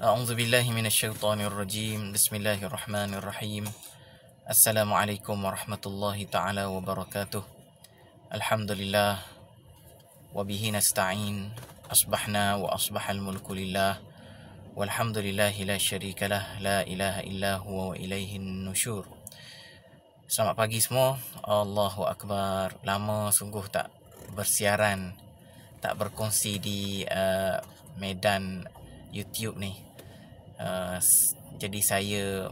A'udzubillahi minasyaitonirrajim. Bismillahirrahmanirrahim. Assalamualaikum warahmatullahi taala wabarakatuh. Alhamdulillah wa bihi nasta'in. Asbahna wa asbahal mulku lillah. Walhamdulillahi la syarikalah, la ilaha illa huwa wa ilaihin nusyur. Selamat pagi semua. Allahu akbar. Lama sungguh tak bersiaran, tak berkongsi di medan YouTube ni. Jadi saya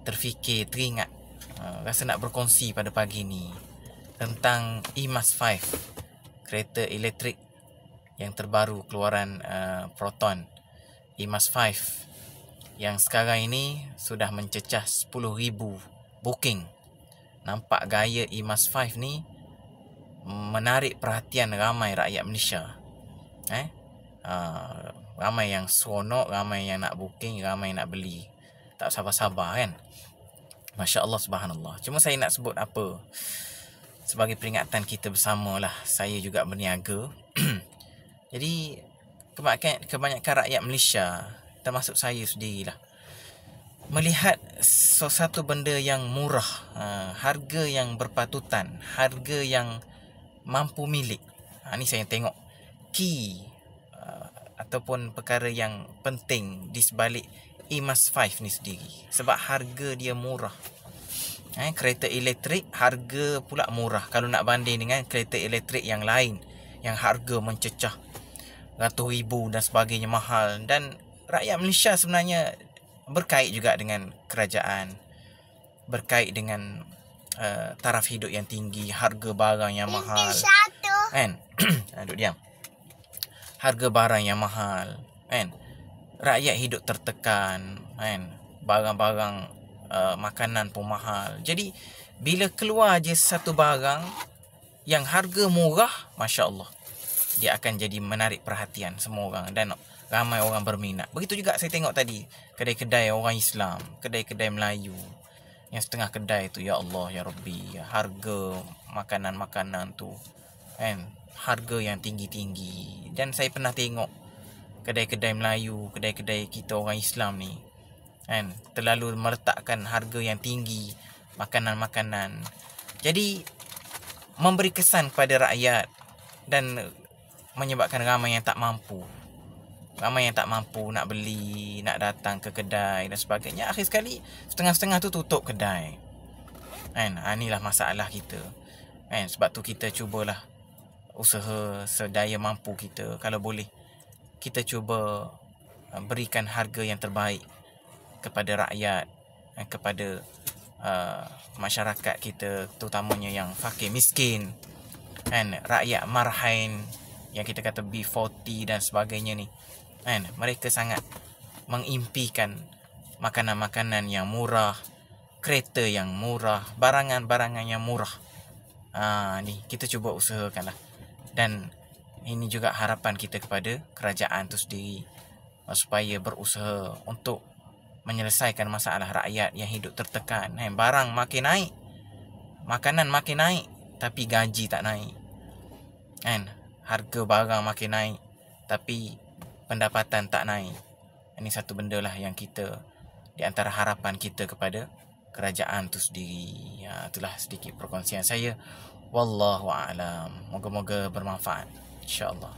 teringat rasa nak berkongsi pada pagi ni tentang EMAS 5, kereta elektrik yang terbaru keluaran Proton EMAS 5 yang sekarang ini sudah mencecah 10,000 booking. Nampak gaya EMAS 5 ni menarik perhatian ramai rakyat Malaysia. Ramai yang seronok, ramai yang nak booking, ramai yang nak beli. Tak sabar-sabar kan. Masya Allah, subhanallah. Cuma saya nak sebut apa, sebagai peringatan kita bersama lah. Saya juga berniaga. Jadi kebanyakan rakyat Malaysia, termasuk saya sendirilah, melihat sesuatu benda yang murah, harga yang berpatutan, harga yang mampu milik. Ni saya tengok key ataupun perkara yang penting di sebalik EMAS 5 ni sendiri. Sebab harga dia murah. Kereta elektrik harga pula murah kalau nak banding dengan kereta elektrik yang lain yang harga mencecah ratus ribu dan sebagainya, mahal. Dan rakyat Malaysia sebenarnya berkait juga dengan kerajaan, berkait dengan taraf hidup yang tinggi, harga barang yang mahal kan. Duduk diam. Harga barang yang mahal kan, rakyat hidup tertekan kan, barang-barang makanan pun mahal. Jadi bila keluar je satu barang yang harga murah, Masya Allah, dia akan jadi menarik perhatian semua orang dan ramai orang berminat. Begitu juga saya tengok tadi kedai-kedai orang Islam, kedai-kedai Melayu yang setengah kedai tu, ya Allah ya Rabbi, harga makanan-makanan tu kan, harga yang tinggi-tinggi. Dan saya pernah tengok kedai-kedai Melayu, kedai-kedai kita orang Islam ni kan, terlalu meletakkan harga yang tinggi makanan-makanan. Jadi memberi kesan kepada rakyat dan menyebabkan ramai yang tak mampu. Ramai yang tak mampu nak beli, nak datang ke kedai dan sebagainya. Akhir sekali setengah-setengah tu tutup kedai kan. Inilah masalah kita kan. Sebab tu kita cubalah usaha sedaya mampu kita. Kalau boleh, kita cuba berikan harga yang terbaik kepada rakyat, kepada masyarakat kita, terutamanya yang fakir miskin kan, rakyat marhain yang kita kata B40 dan sebagainya ni kan. Mereka sangat mengimpikan makanan-makanan yang murah, kereta yang murah, barangan-barangan yang murah. Ni kita cuba usahakanlah. Dan ini juga harapan kita kepada kerajaan tu sendiri, supaya berusaha untuk menyelesaikan masalah rakyat yang hidup tertekan. Barang makin naik, makanan makin naik, tapi gaji tak naik kan. Harga barang makin naik, tapi pendapatan tak naik. Ini satu benda lah yang kita, di antara harapan kita kepada kerajaan tu sendiri. Itulah sedikit perkongsian saya. Wallahu a'lam. Moga-moga bermanfaat, insya-Allah.